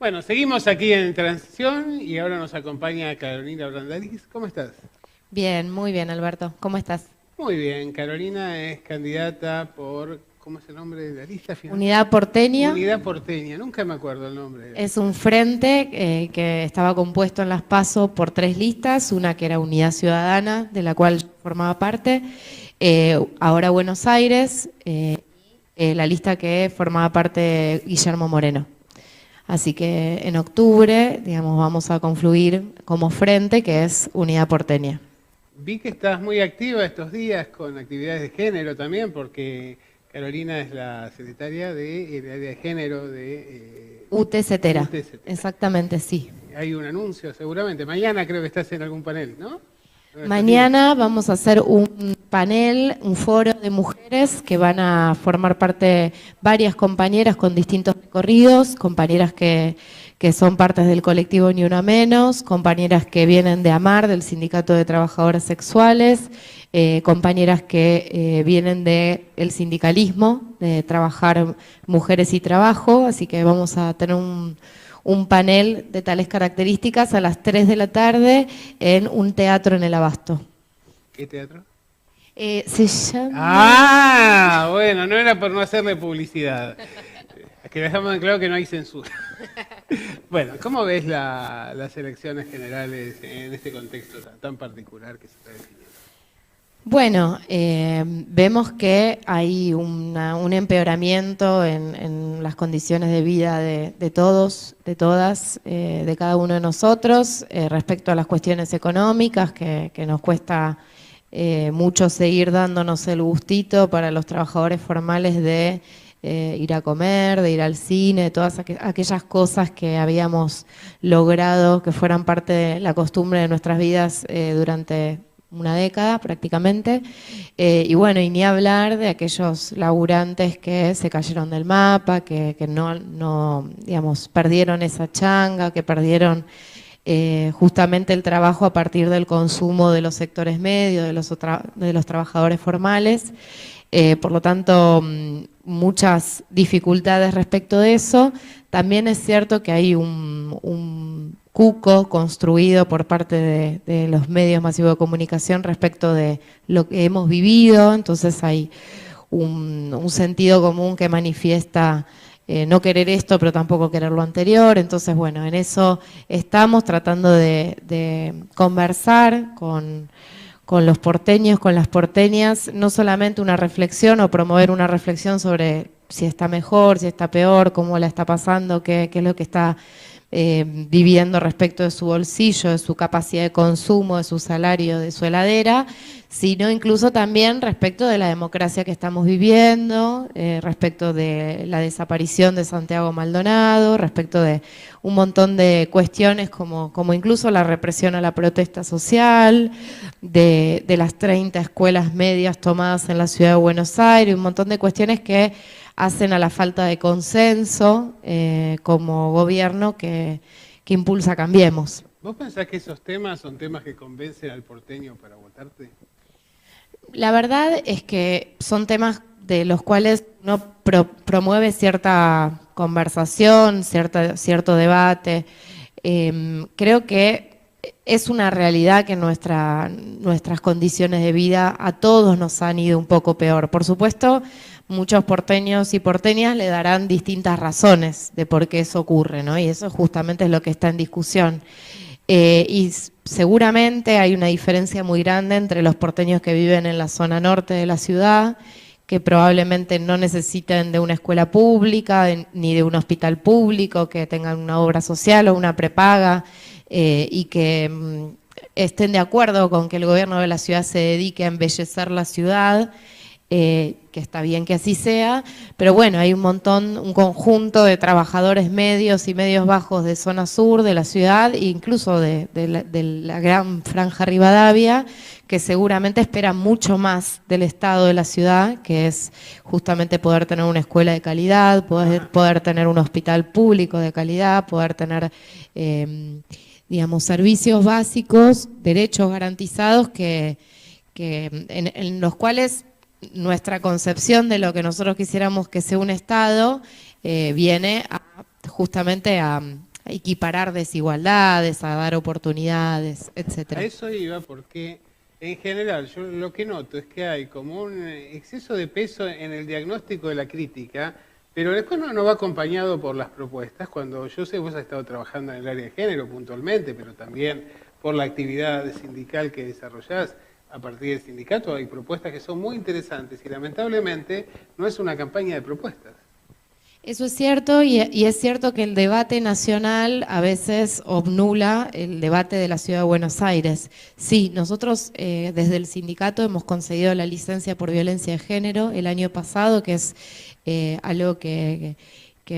Bueno, seguimos aquí en Transición y ahora nos acompaña Carolina Brandaliz. ¿Cómo estás? Bien, muy bien, Alberto. ¿Cómo estás? Muy bien, Carolina es candidata por, ¿cómo es el nombre de la lista final? Unidad Porteña Unidad Porteña, nunca me acuerdo el nombre de la es lista. un frente que estaba compuesto en las PASO por tres listas, una que era Unidad Ciudadana, de la cual yo formaba parte, ahora Buenos Aires, la lista que formaba parte Guillermo Moreno. Así que en octubre, digamos, vamos a confluir como frente, que es Unidad Porteña. Vi que estás muy activa estos días con actividades de género también, porque Carolina es la secretaria del área de género de UT Cetera, UTCT. exactamente, sí. Hay un anuncio seguramente. Mañana creo que estás en algún panel, ¿no? ¿Estás libre? Mañana vamos a hacer un panel, un foro de mujeres que van a formar parte varias compañeras con distintos recorridos, compañeras que son partes del colectivo Ni Una Menos, compañeras que vienen de AMAR, del Sindicato de Trabajadoras Sexuales, compañeras que vienen del sindicalismo, de trabajar mujeres y trabajo, así que vamos a tener un panel de tales características a las 3 de la tarde en un teatro en el Abasto. ¿Qué teatro? Se llama... Ah, bueno, no era por no hacerle publicidad. Es que dejamos en claro que no hay censura. Bueno, ¿cómo ves las elecciones generales en este contexto tan particular que se está definiendo? Bueno, vemos que hay un empeoramiento en las condiciones de vida de todos, de todas, de cada uno de nosotros, respecto a las cuestiones económicas, que nos cuesta mucho seguir dándonos el gustito para los trabajadores formales de ir a comer, de ir al cine, todas aquellas cosas que habíamos logrado que fueran parte de la costumbre de nuestras vidas durante una década prácticamente, y bueno, y ni hablar de aquellos laburantes que se cayeron del mapa, que no, digamos, perdieron esa changa, que perdieron justamente el trabajo a partir del consumo de los sectores medios, de los trabajadores formales. Por lo tanto, muchas dificultades respecto de eso. También es cierto que hay un cuco construido por parte de los medios masivos de comunicación respecto de lo que hemos vivido, entonces hay un sentido común que manifiesta no querer esto, pero tampoco querer lo anterior. Entonces, bueno, en eso estamos tratando de conversar con los porteños, con las porteñas, no solamente una reflexión o promover una reflexión sobre si está mejor, si está peor, cómo la está pasando, qué es lo que está viviendo respecto de su bolsillo, de su capacidad de consumo, de su salario, de su heladera, sino incluso también respecto de la democracia que estamos viviendo, respecto de la desaparición de Santiago Maldonado, respecto de un montón de cuestiones como incluso la represión a la protesta social, de las 30 escuelas medias tomadas en la ciudad de Buenos Aires, un montón de cuestiones que hacen a la falta de consenso como gobierno que impulsa Cambiemos. ¿Vos pensás que esos temas son temas que convencen al porteño para votarte? La verdad es que son temas de los cuales uno promueve cierta conversación, cierto debate. Creo que es una realidad que nuestras condiciones de vida a todos nos han ido un poco peor. Por supuesto, muchos porteños y porteñas le darán distintas razones de por qué eso ocurre, ¿no? Y eso justamente es lo que está en discusión. Y seguramente hay una diferencia muy grande entre los porteños que viven en la zona norte de la ciudad, que probablemente no necesiten de una escuela pública, ni de un hospital público, que tengan una obra social o una prepaga, y que estén de acuerdo con que el gobierno de la ciudad se dedique a embellecer la ciudad, que está bien que así sea, pero bueno, hay un conjunto de trabajadores medios y medios bajos de zona sur de la ciudad, incluso de la gran franja Rivadavia, que seguramente esperan mucho más del Estado de la ciudad, que es justamente poder tener una escuela de calidad, poder tener un hospital público de calidad, poder tener digamos, servicios básicos, derechos garantizados en los cuales nuestra concepción de lo que nosotros quisiéramos que sea un Estado viene justamente a equiparar desigualdades, a dar oportunidades, A etcétera. eso iba porque, en general, yo lo que noto es que hay como un exceso de peso en el diagnóstico de la crítica, pero después no va acompañado por las propuestas. Cuando yo sé, vos has estado trabajando en el área de género puntualmente, pero también por la actividad sindical que desarrollás a partir del sindicato, hay propuestas que son muy interesantes y lamentablemente no es una campaña de propuestas. Eso es cierto y es cierto que el debate nacional a veces obnula el debate de la Ciudad de Buenos Aires. Sí, nosotros desde el sindicato hemos concedido la licencia por violencia de género el año pasado, que es algo que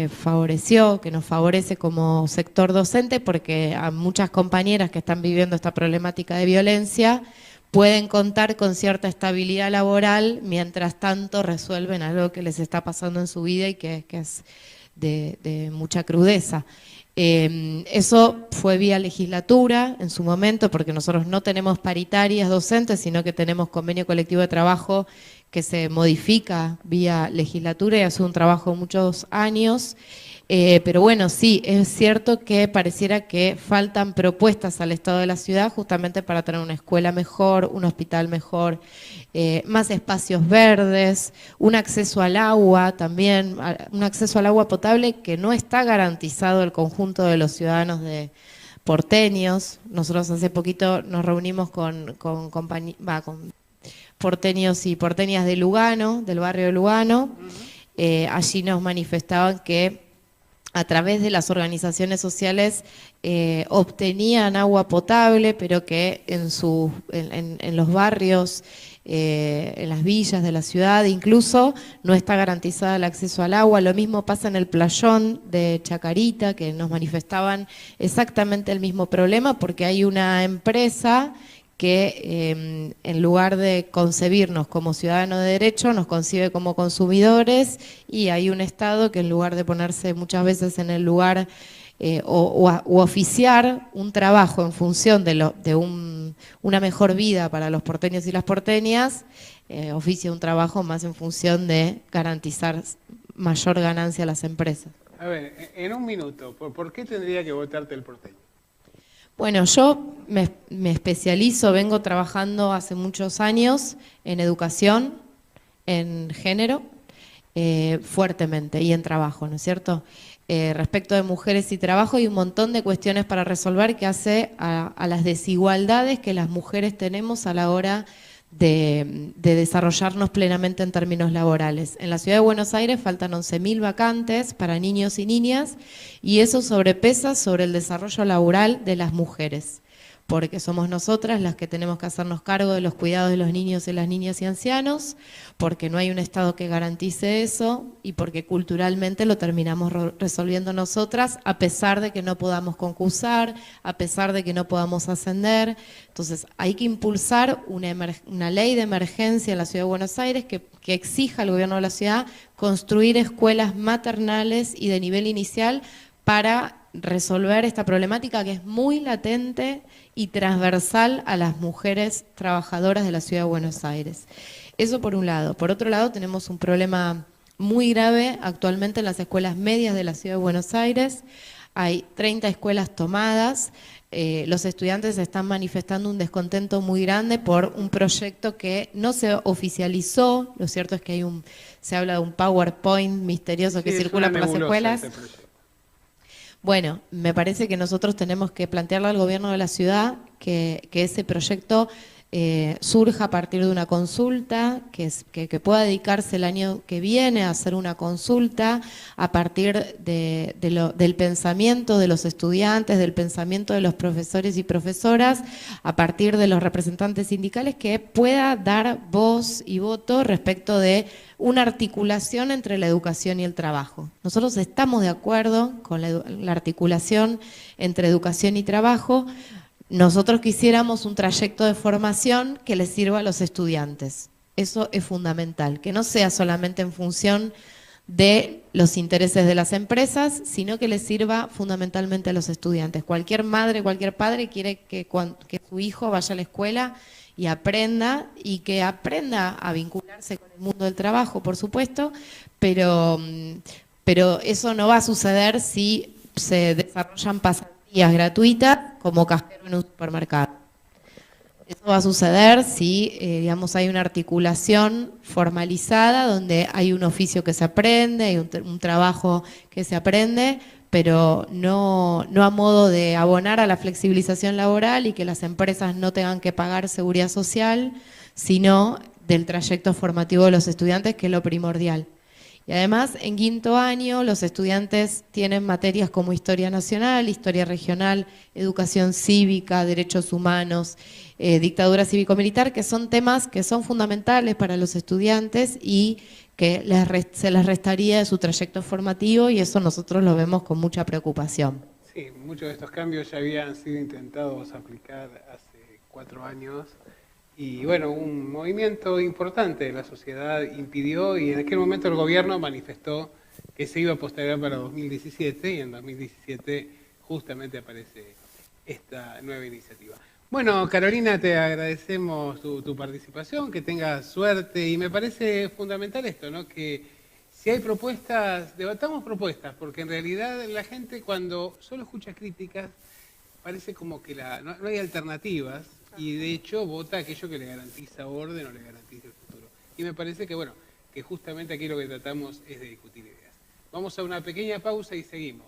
favoreció, que nos favorece como sector docente, porque a muchas compañeras que están viviendo esta problemática de violencia pueden contar con cierta estabilidad laboral mientras tanto resuelven algo que les está pasando en su vida y que es de mucha crudeza. Eso fue vía legislatura en su momento, porque nosotros no tenemos paritarias docentes, sino que tenemos convenio colectivo de trabajo que se modifica vía legislatura y hace un trabajo de muchos años. Pero bueno, sí, es cierto que pareciera que faltan propuestas al Estado de la ciudad justamente para tener una escuela mejor, un hospital mejor, más espacios verdes, un acceso al agua también, un acceso al agua potable que no está garantizado el conjunto de los ciudadanos de porteños. Nosotros hace poquito nos reunimos con porteños y porteñas de Lugano, del barrio de Lugano. Allí nos manifestaban que a través de las organizaciones sociales obtenían agua potable, pero que en los barrios, en las villas de la ciudad, incluso no está garantizado el acceso al agua. Lo mismo pasa en el playón de Chacarita, que nos manifestaban exactamente el mismo problema, porque hay una empresa que en lugar de concebirnos como ciudadanos de derecho, nos concibe como consumidores, y hay un Estado que en lugar de ponerse muchas veces en el lugar u oficiar un trabajo en función de una mejor vida para los porteños y las porteñas, oficia un trabajo más en función de garantizar mayor ganancia a las empresas. A ver, en un minuto, ¿por qué tendría que votarte el porteño? Bueno, yo me especializo, vengo trabajando hace muchos años en educación, en género, fuertemente, y en trabajo, ¿no es cierto? Respecto de mujeres y trabajo, hay un montón de cuestiones para resolver que hace a las desigualdades que las mujeres tenemos a la hora de desarrollarnos plenamente en términos laborales. En la Ciudad de Buenos Aires faltan 11.000 vacantes para niños y niñas, y eso sobrepesa sobre el desarrollo laboral de las mujeres, porque somos nosotras las que tenemos que hacernos cargo de los cuidados de los niños y las niñas y ancianos, porque no hay un Estado que garantice eso y porque culturalmente lo terminamos resolviendo nosotras, a pesar de que no podamos concursar, a pesar de que no podamos ascender. Entonces hay que impulsar una ley de emergencia en la Ciudad de Buenos Aires que exija al gobierno de la ciudad construir escuelas maternales y de nivel inicial para resolver esta problemática que es muy latente y transversal a las mujeres trabajadoras de la Ciudad de Buenos Aires. Eso por un lado. Por otro lado, tenemos un problema muy grave actualmente en las escuelas medias de la Ciudad de Buenos Aires. Hay 30 escuelas tomadas. Los estudiantes están manifestando un descontento muy grande por un proyecto que no se oficializó. Lo cierto es que se habla de un PowerPoint misterioso que circula por las escuelas. Bueno, me parece que nosotros tenemos que plantearle al gobierno de la ciudad que ese proyecto surja a partir de una consulta, que pueda dedicarse el año que viene a hacer una consulta a partir del pensamiento de los estudiantes, del pensamiento de los profesores y profesoras, a partir de los representantes sindicales, que pueda dar voz y voto respecto de una articulación entre la educación y el trabajo. Nosotros estamos de acuerdo con la articulación entre educación y trabajo. Nosotros quisiéramos un trayecto de formación que les sirva a los estudiantes. Eso es fundamental, que no sea solamente en función de los intereses de las empresas, sino que les sirva fundamentalmente a los estudiantes. Cualquier madre, cualquier padre quiere que su hijo vaya a la escuela y que aprenda a vincularse con el mundo del trabajo, por supuesto, pero eso no va a suceder si se desarrollan pasantías gratuitas como cajero en un supermercado. Eso va a suceder si, digamos, hay una articulación formalizada donde hay un oficio que se aprende, hay un trabajo que se aprende, pero no a modo de abonar a la flexibilización laboral y que las empresas no tengan que pagar seguridad social, sino del trayecto formativo de los estudiantes, que es lo primordial. Y además, en quinto año, los estudiantes tienen materias como historia nacional, historia regional, educación cívica, derechos humanos, dictadura cívico-militar, que son temas que son fundamentales para los estudiantes y que se les restaría de su trayecto formativo, y eso nosotros lo vemos con mucha preocupación. Sí, muchos de estos cambios ya habían sido intentados aplicar hace 4 años. Y bueno, un movimiento importante de la sociedad impidió, y en aquel momento el gobierno manifestó que se iba a postergar para 2017, y en 2017 justamente aparece esta nueva iniciativa. Bueno, Carolina, te agradecemos tu participación, que tengas suerte, y me parece fundamental esto, ¿no? Que si hay propuestas, debatamos propuestas, porque en realidad la gente cuando solo escucha críticas parece como que no hay alternativas, y de hecho vota aquello que le garantiza orden o le garantiza el futuro. Y me parece que, bueno, que justamente aquí lo que tratamos es de discutir ideas. Vamos a una pequeña pausa y seguimos.